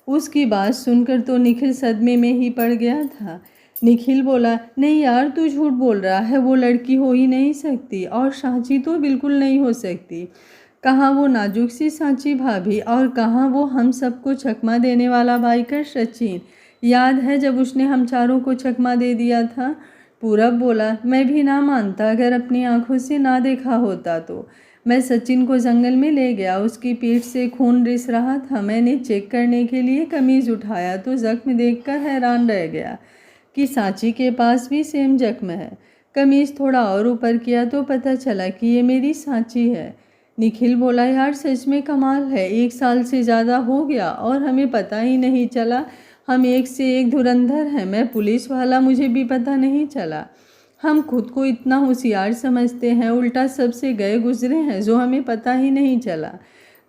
उसकी बात सुनकर तो निखिल सदमे में ही पड़ गया था। निखिल बोला, नहीं यार तू झूठ बोल रहा है, वो लड़की हो ही नहीं सकती और सांची तो बिल्कुल नहीं हो सकती। कहाँ वो नाजुक सी सांची भाभी और कहाँ वो हम सबको चकमा देने वाला बाइकर सचिन। याद है जब उसने हम चारों को चकमा दे दिया था? पूरब बोला, मैं भी ना मानता अगर अपनी आंखों से ना देखा होता तो। मैं सचिन को जंगल में ले गया, उसकी पीठ से खून रिस रहा था। मैंने चेक करने के लिए कमीज उठाया तो जख्म देखकर हैरान रह गया कि सांची के पास भी सेम जख्म है। कमीज थोड़ा और ऊपर किया तो पता चला कि ये मेरी सांची है। निखिल बोला, यार सच में कमाल है, 1 साल से ज़्यादा हो गया और हमें पता ही नहीं चला। हम एक से एक धुरंधर हैं, मैं पुलिस वाला, मुझे भी पता नहीं चला। हम खुद को इतना होशियार समझते हैं, उल्टा सबसे गए गुजरे हैं जो हमें पता ही नहीं चला।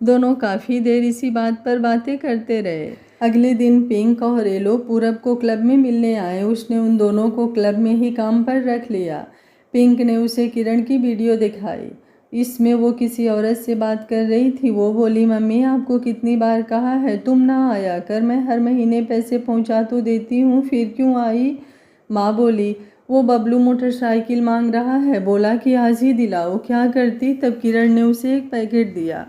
दोनों काफ़ी देर इसी बात पर बातें करते रहे। अगले दिन पिंक और एलो पूरब को क्लब में मिलने आए। उसने उन दोनों को क्लब में ही काम पर रख लिया। पिंक ने उसे किरण की वीडियो दिखाई। इसमें वो किसी औरत से बात कर रही थी। वो बोली, मम्मी आपको कितनी बार कहा है तुम ना आया कर, मैं हर महीने पैसे पहुंचा तो देती हूँ, फिर क्यों आई? माँ बोली, वो बबलू मोटरसाइकिल मांग रहा है, बोला कि आज ही दिलाओ, क्या करती? तब किरण ने उसे एक पैकेट दिया।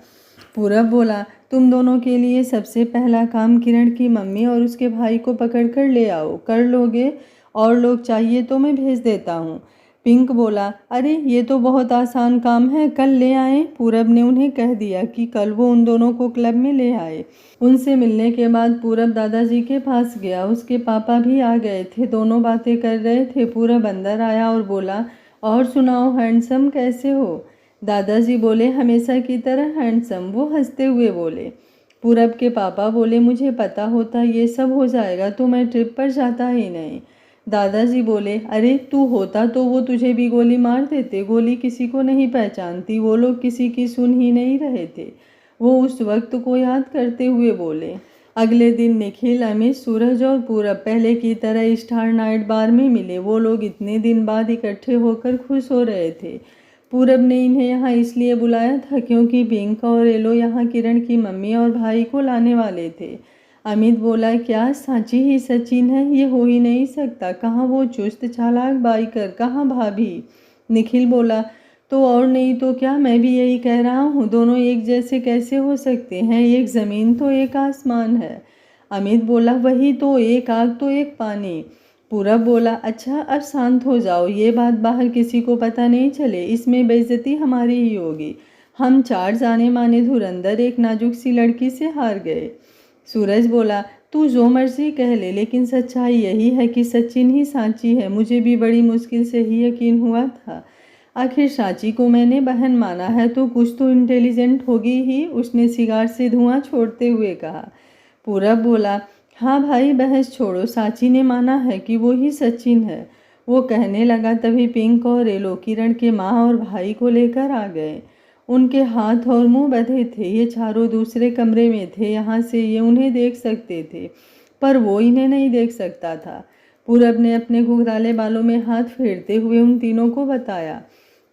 पूरब बोला, तुम दोनों के लिए सबसे पहला काम किरण की मम्मी और उसके भाई को पकड़ कर ले आओ। कर लोगे? और लोग चाहिए तो मैं भेज देता हूँ। पिंक बोला, अरे ये तो बहुत आसान काम है, कल ले आए। पूरब ने उन्हें कह दिया कि कल वो उन दोनों को क्लब में ले आए। उनसे मिलने के बाद पूरब दादाजी के पास गया। उसके पापा भी आ गए थे, दोनों बातें कर रहे थे। पूरब अंदर आया और बोला, और सुनाओ हैंडसम, कैसे हो? दादाजी बोले, हमेशा की तरह हैंडसम। वो हंसते हुए बोले। पूरब के पापा बोले, मुझे पता होता ये सब हो जाएगा तो मैं ट्रिप पर जाता ही नहीं। दादाजी बोले, अरे तू होता तो वो तुझे भी गोली मार देते, गोली किसी को नहीं पहचानती, वो लोग किसी की सुन ही नहीं रहे थे। वो उस वक्त को याद करते हुए बोले। अगले दिन निखिल, अमित, सूरज और पूरब पहले की तरह स्टार नाइट बार में मिले। वो लोग इतने दिन बाद इकट्ठे होकर खुश हो रहे थे। पूरब ने इन्हें यहाँ इसलिए बुलाया था क्योंकि पिंक और एलो यहाँ किरण की मम्मी और भाई को लाने वाले थे। अमित बोला, क्या सांची ही सचिन है? ये हो ही नहीं सकता। कहाँ वो चुस्त चालाक बाइकर, कहाँ भाभी? निखिल बोला, तो और नहीं तो क्या, मैं भी यही कह रहा हूँ, दोनों एक जैसे कैसे हो सकते हैं? एक ज़मीन तो एक आसमान है। अमित बोला, वही तो, एक आग तो एक पानी। पूरब बोला, अच्छा अब शांत हो जाओ, ये बात बाहर किसी को पता नहीं चले, इसमें बेइज्जती हमारी ही होगी। हम 4 जाने माने धुरंधर एक नाजुक सी लड़की से हार गए। सूरज बोला, तू जो मर्जी कह ले, लेकिन सच्चाई यही है कि सचिन ही सांची है। मुझे भी बड़ी मुश्किल से ही यकीन हुआ था। आखिर सांची को मैंने बहन माना है तो कुछ तो इंटेलिजेंट होगी ही। उसने सिगार से धुआं छोड़ते हुए कहा। पूरब बोला, हाँ भाई बहस छोड़ो, सांची ने माना है कि वो ही सचिन है। वो कहने लगा तभी पिंक और एलो किरण के माँ और भाई को लेकर आ गए। उनके हाथ और मुंह बंधे थे। ये चारों दूसरे कमरे में थे, यहाँ से ये उन्हें देख सकते थे पर वो इन्हें नहीं देख सकता था। पूरब ने अपने घुघराले बालों में हाथ फेरते हुए उन तीनों को बताया,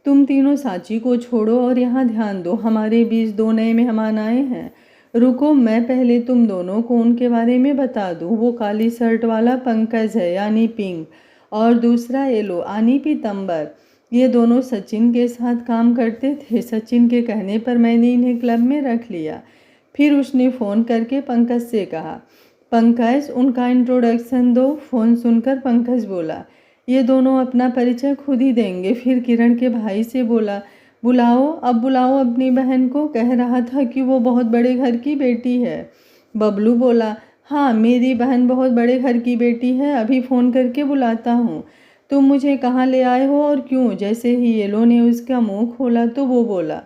तुम तीनों सांची को छोड़ो और यहाँ ध्यान दो, हमारे बीच 2 नए मेहमान आए हैं। रुको, मैं पहले तुम दोनों को उनके बारे में बता दूं। वो काली शर्ट वाला पंकज है यानी पिंक, और दूसरा एलो यानी पीतंबर। ये दोनों सचिन के साथ काम करते थे। सचिन के कहने पर मैंने इन्हें क्लब में रख लिया। फिर उसने फ़ोन करके पंकज से कहा, पंकज उनका इंट्रोडक्शन दो। फ़ोन सुनकर पंकज बोला, ये दोनों अपना परिचय खुद ही देंगे। फिर किरण के भाई से बोला, बुलाओ, अब बुलाओ अपनी बहन को, कह रहा था कि वो बहुत बड़े घर की बेटी है। बबलू बोला, हाँ मेरी बहन बहुत बड़े घर की बेटी है, अभी फ़ोन करके बुलाता हूँ। तुम मुझे कहाँ ले आए हो और क्यों? जैसे ही येलो ने उसका मुंह खोला तो वो बोला,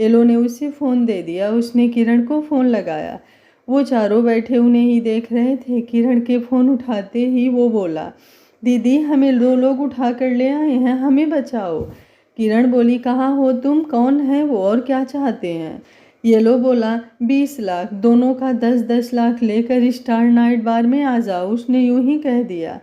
एलो ने उसे फ़ोन दे दिया। उसने किरण को फ़ोन लगाया। वो चारों बैठे उन्हें ही देख रहे थे। किरण के फ़ोन उठाते ही वो बोला, दीदी हमें 2 लोग उठा कर ले आए हैं, हमें बचाओ। किरण बोली, कहाँ हो तुम, कौन है वो और क्या चाहते हैं? येलो बोला, 20 लाख, दोनों का 10-10 लाख लेकर स्टार नाइट बार में आ जाओ। उसने यूं ही कह दिया।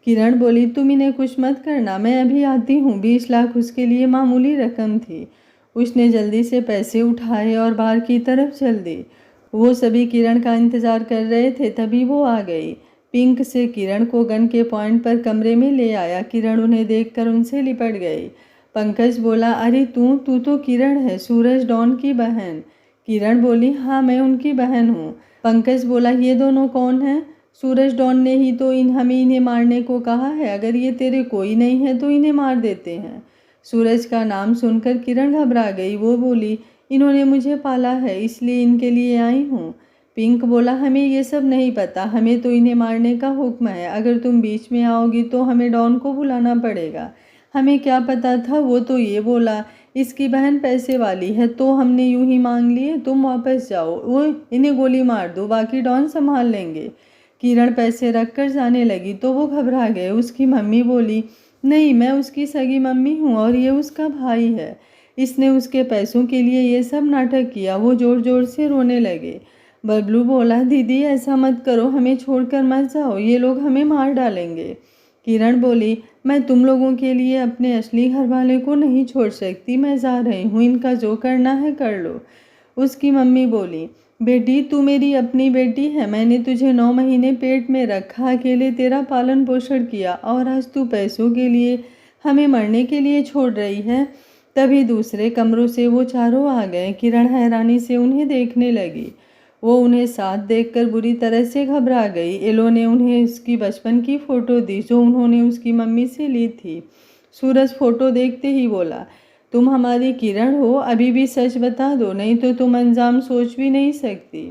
किरण बोली, तुम इन्हें कुछ मत करना, मैं अभी आती हूँ। 20 लाख उसके लिए मामूली रकम थी। उसने जल्दी से पैसे उठाए और बार की तरफ चल दी। वो सभी किरण का इंतज़ार कर रहे थे, तभी वो आ गई। पिंक से किरण को गन के पॉइंट पर कमरे में ले आया। किरण उन्हें देखकर उनसे लिपट गई। पंकज बोला, अरे तू तो किरण है, सूरज डॉन की बहन। किरण बोली, हाँ मैं उनकी बहन हूँ। पंकज बोला, ये दोनों कौन हैं? सूरज डॉन ने ही तो हमें इन्हें मारने को कहा है। अगर ये तेरे कोई नहीं है तो इन्हें मार देते हैं। सूरज का नाम सुनकर किरण घबरा गई। वो बोली, इन्होंने मुझे पाला है, इसलिए इनके लिए आई हूँ। पिंक बोला, हमें ये सब नहीं पता, हमें तो इन्हें मारने का हुक्म है। अगर तुम बीच में आओगी तो हमें डॉन को बुलाना पड़ेगा। हमें क्या पता था, वो तो ये बोला इसकी बहन पैसे वाली है, तो हमने यूं ही मांग लिए। तुम वापस जाओ, वो इन्हें गोली मार दो, बाकी डॉन संभाल लेंगे। किरण पैसे रख कर जाने लगी तो वो घबरा गए। उसकी मम्मी बोली, नहीं मैं उसकी सगी मम्मी हूँ और ये उसका भाई है। इसने उसके पैसों के लिए ये सब नाटक किया। वो ज़ोर ज़ोर से रोने लगे। बबलू बोला, दीदी ऐसा मत करो, हमें छोड़कर मत जाओ, ये लोग हमें मार डालेंगे। किरण बोली, मैं तुम लोगों के लिए अपने असली घर वाले को नहीं छोड़ सकती, मैं जा रही हूँ, इनका जो करना है कर लो। उसकी मम्मी बोली, बेटी तू मेरी अपनी बेटी है, मैंने तुझे 9 महीने पेट में रखा, अकेले तेरा पालन पोषण किया और आज तू पैसों के लिए हमें मरने के लिए छोड़ रही है। तभी दूसरे कमरों से वो चारों आ गए। किरण हैरानी से उन्हें देखने लगी। वो उन्हें साथ देखकर बुरी तरह से घबरा गई। एलो ने उन्हें उसकी बचपन की फ़ोटो दी जो उन्होंने उसकी मम्मी से ली थी। सूरज फ़ोटो देखते ही बोला, तुम हमारी किरण हो, अभी भी सच बता दो, नहीं तो तुम अंजाम सोच भी नहीं सकती।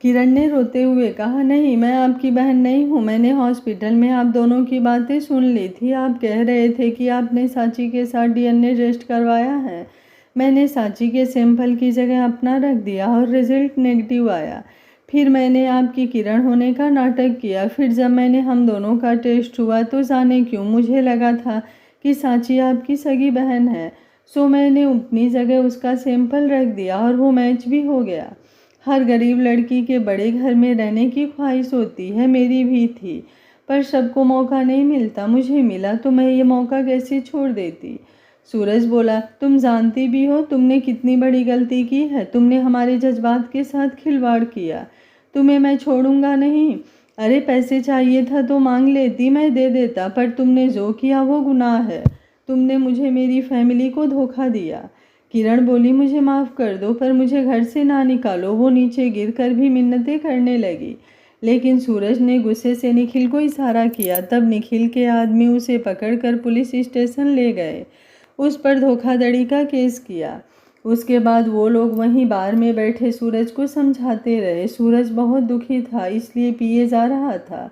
किरण ने रोते हुए कहा, नहीं मैं आपकी बहन नहीं हूँ। मैंने हॉस्पिटल में आप दोनों की बातें सुन ली थी। आप कह रहे थे कि आपने सांची के साथ डीएनए टेस्ट करवाया है। मैंने सांची के सैंपल की जगह अपना रख दिया और रिजल्ट नेगेटिव आया। फिर मैंने आपकी किरण होने का नाटक किया। फिर जब मैंने हम दोनों का टेस्ट हुआ तो जाने क्यों मुझे लगा था कि सांची आपकी सगी बहन है। सो मैंने अपनी जगह उसका सैंपल रख दिया और वो मैच भी हो गया। हर गरीब लड़की के बड़े घर में रहने की ख्वाहिश होती है, मेरी भी थी, पर सबको मौका नहीं मिलता। मुझे मिला तो मैं ये मौका कैसे छोड़ देती। सूरज बोला, तुम जानती भी हो तुमने कितनी बड़ी गलती की है। तुमने हमारे जज्बात के साथ खिलवाड़ किया। तुम्हें मैं छोड़ूंगा नहीं। अरे पैसे चाहिए था तो मांग लेती, मैं दे देता, पर तुमने जो किया वो गुनाह है। तुमने मुझे, मेरी फैमिली को धोखा दिया। किरण बोली, मुझे माफ़ कर दो, पर मुझे घर से ना निकालो। वो नीचे गिरकर भी मिन्नतें करने लगी, लेकिन सूरज ने गुस्से से निखिल को इशारा किया। तब निखिल के आदमी उसे पकड़कर पुलिस स्टेशन ले गए, उस पर धोखाधड़ी का केस किया। उसके बाद वो लोग वहीं बार में बैठे सूरज को समझाते रहे। सूरज बहुत दुखी था, इसलिए पिए जा रहा था।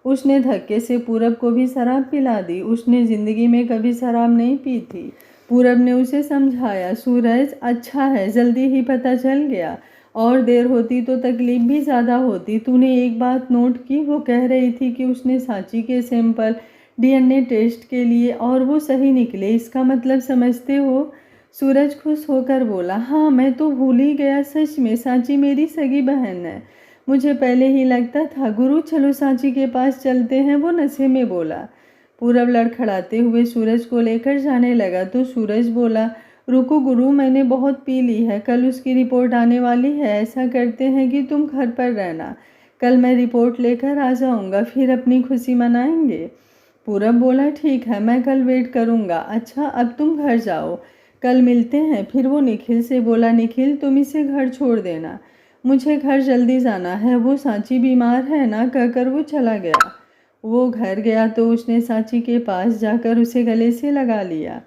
उसने धक्के से पूरब को भी शराब पिला दी। उसने ज़िंदगी में कभी शराब नहीं पी थी। पूरब ने उसे समझाया, सूरज अच्छा है, जल्दी ही पता चल गया, और देर होती तो तकलीफ भी ज़्यादा होती। तूने एक बात नोट की, वो कह रही थी कि उसने सांची के सैंपल डीएनए टेस्ट के लिए और वो सही निकले। इसका मतलब समझते हो? सूरज खुश होकर बोला, हाँ मैं तो भूल ही गया, सच में सांची मेरी सगी बहन है। मुझे पहले ही लगता था। गुरु चलो सांची के पास चलते हैं, वो नशे में बोला। पूरब लड़खड़ाते हुए सूरज को लेकर जाने लगा तो सूरज बोला, रुको गुरु, मैंने बहुत पी ली है, कल उसकी रिपोर्ट आने वाली है। ऐसा करते हैं कि तुम घर पर रहना, कल मैं रिपोर्ट लेकर आ जाऊंगा, फिर अपनी खुशी मनाएंगे। पूरब बोला, ठीक है, मैं कल वेट करूंगा। अच्छा अब तुम घर जाओ, कल मिलते हैं। फिर वो निखिल से बोला, निखिल तुम इसे घर छोड़ देना, मुझे घर जल्दी जाना है, वो सांची बीमार है ना, कहकर वो चला गया। वो घर गया तो उसने सांची के पास जाकर उसे गले से लगा लिया।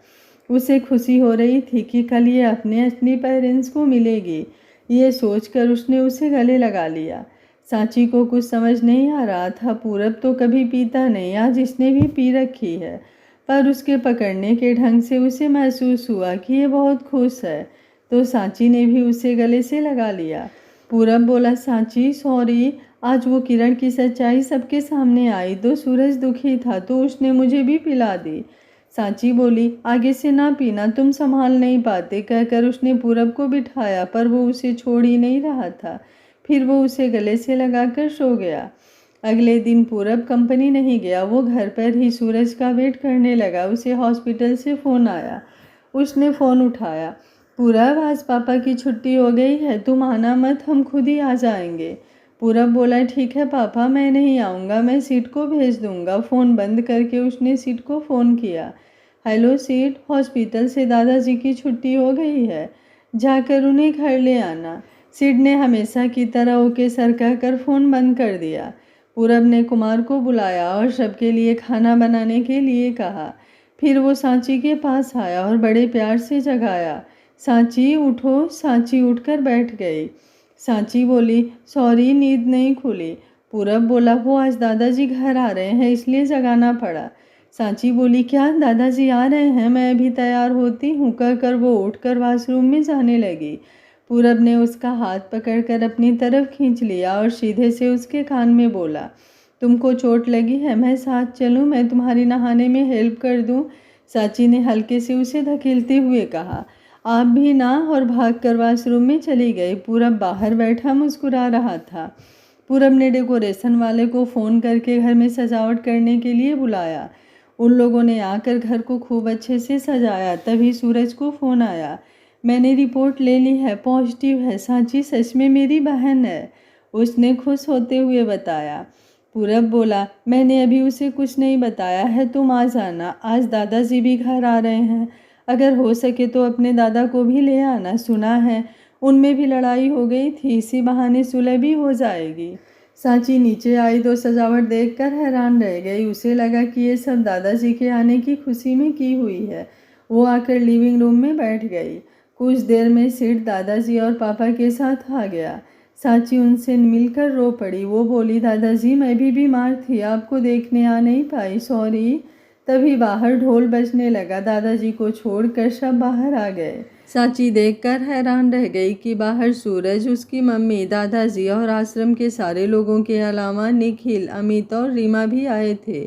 उसे खुशी हो रही थी कि कल ये अपने असली पेरेंट्स को मिलेगी। ये सोचकर उसने उसे गले लगा लिया। सांची को कुछ समझ नहीं आ रहा था। पूरब तो कभी पीता नहीं, आज इसने भी पी रखी है, पर उसके पकड़ने के ढंग से उसे महसूस हुआ कि ये बहुत खुश है। तो सांची ने भी उसे गले से लगा लिया। पूरब बोला, सांची सॉरी, आज वो किरण की सच्चाई सबके सामने आई तो सूरज दुखी था तो उसने मुझे भी पिला दी। सांची बोली, आगे से ना पीना, तुम संभाल नहीं पाते, कहकर उसने पूरब को बिठाया, पर वो उसे छोड़ ही नहीं रहा था। फिर वो उसे गले से लगाकर सो गया। अगले दिन पूरब कंपनी नहीं गया, वो घर पर ही सूरज का वेट करने लगा। उसे हॉस्पिटल से फ़ोन आया। उसने फ़ोन उठाया। पूरब, आज पापा की छुट्टी हो गई है, तुम आना मत, हम खुद ही आ जाएंगे। पूरब बोला, ठीक है पापा, मैं नहीं आऊँगा, मैं सीट को भेज दूँगा। फ़ोन बंद करके उसने सीट को फ़ोन किया। हेलो सीट, हॉस्पिटल से दादाजी की छुट्टी हो गई है, जाकर उन्हें घर ले आना। सीट ने हमेशा की तरह ओके सर कहकर फ़ोन बंद कर दिया। पूरब ने कुमार को बुलाया और सबके लिए खाना बनाने के लिए कहा। फिर वो सांची के पास आया और बड़े प्यार से जगाया। सांची उठो। सांची उठकर बैठ गई। सांची बोली, सॉरी, नींद नहीं खुली। पूरब बोला, वो आज दादाजी घर आ रहे हैं इसलिए जगाना पड़ा। सांची बोली, क्या दादाजी आ रहे हैं, मैं अभी तैयार होती हूँ, कहकर वो उठकर वॉशरूम में जाने लगी। पूरब ने उसका हाथ पकड़कर अपनी तरफ खींच लिया और सीधे से उसके कान में बोला, तुमको चोट लगी है, मैं साथ चलूँ, मैं तुम्हारी नहाने में हेल्प कर दूँ। सांची ने हल्के से उसे धकेलते हुए कहा, आप भी ना, और भागकर वॉशरूम में चली गई। पूरब बाहर बैठा मुस्कुरा रहा था। पूरब ने डेकोरेशन वाले को फ़ोन करके घर में सजावट करने के लिए बुलाया। उन लोगों ने आकर घर को खूब अच्छे से सजाया। तभी सूरज को फ़ोन आया, मैंने रिपोर्ट ले ली है, पॉजिटिव है, सांची सच में मेरी बहन है, उसने खुश होते हुए बताया। पूरब बोला, मैंने अभी उसे कुछ नहीं बताया है, तुम आ जाना, आज दादाजी भी घर आ रहे हैं, अगर हो सके तो अपने दादा को भी ले आना, सुना है उनमें भी लड़ाई हो गई थी, इसी बहाने सुलह भी हो जाएगी। सांची नीचे आई तो सजावट देखकर हैरान रह गई। उसे लगा कि ये सब दादाजी के आने की खुशी में की हुई है। वो आकर लिविंग रूम में बैठ गई। कुछ देर में सीट दादाजी और पापा के साथ आ गया। सांची उनसे मिलकर रो पड़ी। वो बोली, दादाजी मैं भी बीमार थी, आपको देखने आ नहीं पाई, सॉरी। तभी बाहर ढोल बजने लगा। दादाजी को छोड़कर सब बाहर आ गए। सांची देखकर हैरान रह गई कि बाहर सूरज, उसकी मम्मी, दादाजी और आश्रम के सारे लोगों के अलावा निखिल, अमित और रीमा भी आए थे।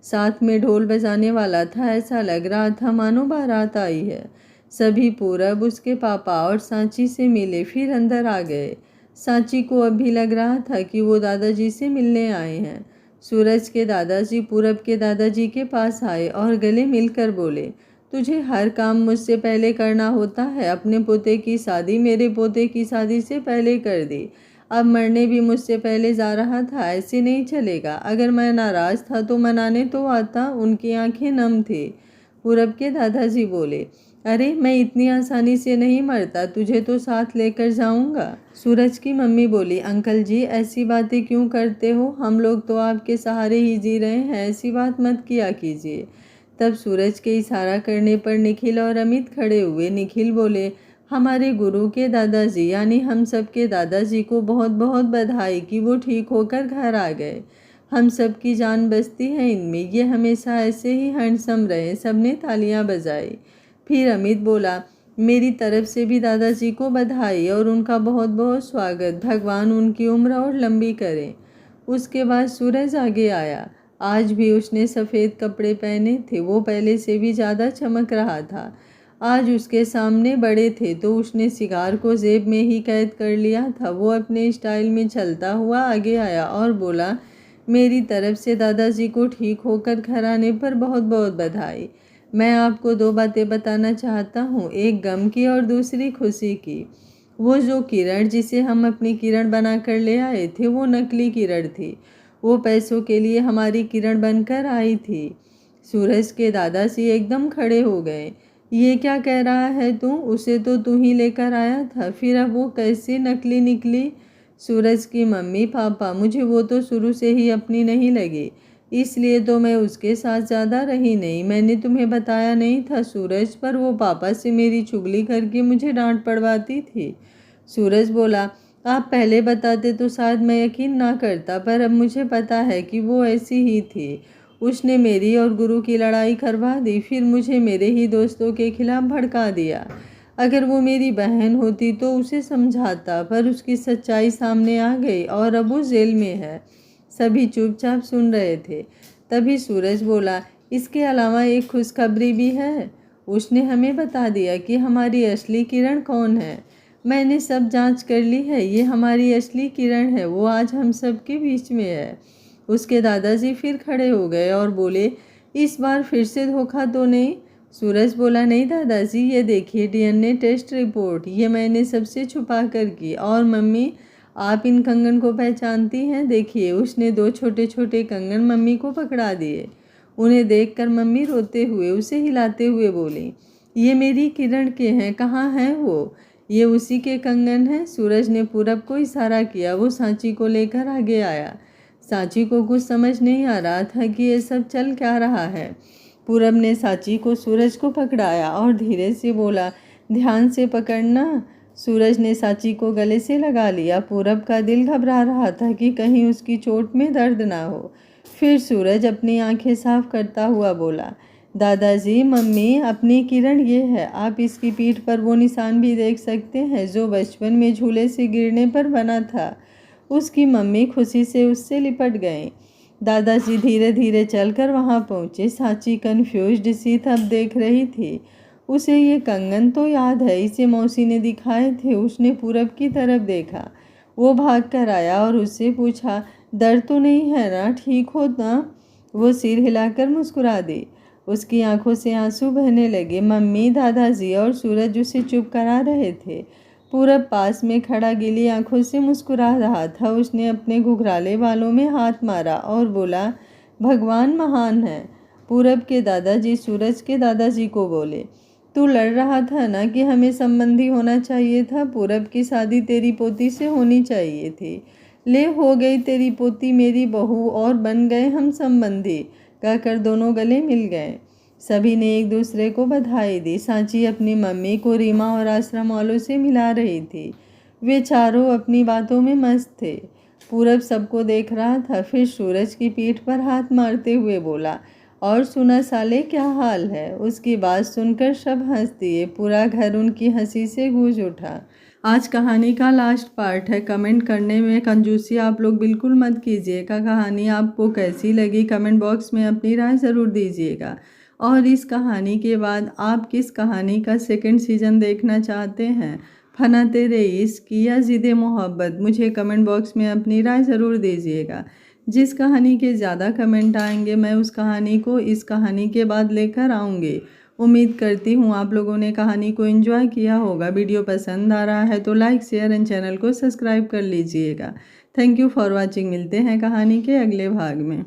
साथ में ढोल बजाने वाला था। ऐसा लग रहा था मानो बारात आई है। सभी पूरब, उसके पापा और सांची से मिले, फिर अंदर आ गए। सांची को अब भी लग रहा था कि वो दादाजी से मिलने आए हैं। सूरज के दादाजी पूरब के दादाजी के पास आए और गले मिलकर बोले, तुझे हर काम मुझसे पहले करना होता है। अपने पोते की शादी मेरे पोते की शादी से पहले कर दी। अब मरने भी मुझसे पहले जा रहा था, ऐसे नहीं चलेगा। अगर मैं नाराज़ था तो मनाने तो आता। उनकी आंखें नम थी। पूरब के दादाजी बोले, अरे मैं इतनी आसानी से नहीं मरता, तुझे तो साथ लेकर जाऊंगा। सूरज की मम्मी बोली, अंकल जी ऐसी बातें क्यों करते हो, हम लोग तो आपके सहारे ही जी रहे हैं, ऐसी बात मत किया कीजिए। तब सूरज के इशारा करने पर निखिल और अमित खड़े हुए। निखिल बोले, हमारे गुरु के दादाजी यानी हम सब के दादाजी को बहुत बहुत बधाई कि वो ठीक होकर घर आ गए। हम सब की जान बचती है इनमें, ये हमेशा ऐसे ही हैंडसम रहे। सबने तालियां बजाई। फिर अमित बोला, मेरी तरफ से भी दादाजी को बधाई और उनका बहुत बहुत स्वागत, भगवान उनकी उम्र और लंबी करे। उसके बाद सूरज आगे आया। आज भी उसने सफ़ेद कपड़े पहने थे। वो पहले से भी ज़्यादा चमक रहा था। आज उसके सामने बड़े थे तो उसने सिगार को जेब में ही कैद कर लिया था। वो अपने स्टाइल में चलता हुआ आगे आया और बोला, मेरी तरफ से दादाजी को ठीक होकर घर आने पर बहुत बहुत बधाई। मैं आपको दो बातें बताना चाहता हूँ, एक गम की और दूसरी खुशी की। वो जो किरण जिसे हम अपनी किरण बनाकर ले आए थे वो नकली किरण थी। वो पैसों के लिए हमारी किरण बनकर आई थी। सूरज के दादाजी एकदम खड़े हो गए। ये क्या कह रहा है तू? उसे तो तू ही लेकर आया था, फिर अब वो कैसे नकली निकली? सूरज की मम्मी, पापा, मुझे वो तो शुरू से ही अपनी नहीं लगी, इसलिए तो मैं उसके साथ ज़्यादा रही नहीं। मैंने तुम्हें बताया नहीं था सूरज, पर वो पापा से मेरी चुगली करके मुझे डांट पड़वाती थी। सूरज बोला, आप पहले बताते तो शायद मैं यकीन ना करता, पर अब मुझे पता है कि वो ऐसी ही थी। उसने मेरी और गुरु की लड़ाई करवा दी, फिर मुझे मेरे ही दोस्तों के खिलाफ भड़का दिया। अगर वो मेरी बहन होती तो उसे समझाता, पर उसकी सच्चाई सामने आ गई और अब वो जेल में है। सभी चुपचाप सुन रहे थे। तभी सूरज बोला, इसके अलावा एक खुशखबरी भी है। उसने हमें बता दिया कि हमारी असली किरण कौन है। मैंने सब जांच कर ली है, ये हमारी असली किरण है, वो आज हम सब के बीच में है। उसके दादाजी फिर खड़े हो गए और बोले, इस बार फिर से धोखा तो नहीं? सूरज बोला, नहीं दादाजी, ये देखिए डीएनए टेस्ट रिपोर्ट, ये मैंने सबसे छुपा कर की। और मम्मी, आप इन कंगन को पहचानती हैं? देखिए, उसने 2 छोटे छोटे कंगन मम्मी को पकड़ा दिए। उन्हें देखकर मम्मी रोते हुए उसे हिलाते हुए बोली, ये मेरी किरण के हैं, कहाँ हैं वो? ये उसी के कंगन हैं। सूरज ने पूरब को इशारा किया। वो सांची को लेकर आगे आया। सांची को कुछ समझ नहीं आ रहा था कि ये सब चल क्या रहा है। पूरब ने सांची को सूरज को पकड़ाया और धीरे से बोला, ध्यान से पकड़ना। सूरज ने सांची को गले से लगा लिया। पूरब का दिल घबरा रहा था कि कहीं उसकी चोट में दर्द ना हो। फिर सूरज अपनी आंखें साफ करता हुआ बोला, दादाजी, मम्मी, अपनी किरण ये है। आप इसकी पीठ पर वो निशान भी देख सकते हैं जो बचपन में झूले से गिरने पर बना था। उसकी मम्मी खुशी से उससे लिपट गए। दादाजी धीरे धीरे चलकर वहां पहुंचे। सांची कन्फ्यूज्ड सी तब देख रही थी। उसे ये कंगन तो याद है, इसे मौसी ने दिखाए थे। उसने पूरब की तरफ देखा। वो भाग कर आया और उससे पूछा, दर्द तो नहीं है ना? ठीक हो ना? वो सिर हिलाकर मुस्कुरा दी। उसकी आंखों से आंसू बहने लगे। मम्मी, दादाजी और सूरज उसे चुप करा रहे थे। पूरब पास में खड़ा गीली आंखों से मुस्कुरा रहा था। उसने अपने घुघराले बालों में हाथ मारा और बोला, भगवान महान है। पूरब के दादाजी सूरज के दादाजी को बोले, तू लड़ रहा था ना कि हमें संबंधी होना चाहिए था। पूरब की शादी तेरी पोती से होनी चाहिए थी। ले, हो गई तेरी पोती मेरी बहू और बन गए हम संबंधी, कहकर दोनों गले मिल गए। सभी ने एक दूसरे को बधाई दी। सांची अपनी मम्मी को रीमा और आश्रम वालों से मिला रही थी। वे चारों अपनी बातों में मस्त थे। पूरब सबको देख रहा था। फिर सूरज की पीठ पर हाथ मारते हुए बोला, और सुना साले, क्या हाल है? उसकी बात सुनकर सब हंस दिए। पूरा घर उनकी हंसी से गूंज उठा। आज कहानी का लास्ट पार्ट है। कमेंट करने में कंजूसी आप लोग बिल्कुल मत कीजिएगा। कहानी आपको कैसी लगी कमेंट बॉक्स में अपनी राय ज़रूर दीजिएगा। और इस कहानी के बाद आप किस कहानी का सेकंड सीजन देखना चाहते हैं? फना तेरे इश्क या ज़िद मोहब्बत? मुझे कमेंट बॉक्स में अपनी राय ज़रूर दीजिएगा। जिस कहानी के ज़्यादा कमेंट आएंगे मैं उस कहानी को इस कहानी के बाद लेकर आऊँगी। उम्मीद करती हूँ आप लोगों ने कहानी को एंजॉय किया होगा। वीडियो पसंद आ रहा है तो लाइक, शेयर एंड चैनल को सब्सक्राइब कर लीजिएगा। Thank you for watching. मिलते हैं कहानी के अगले भाग में।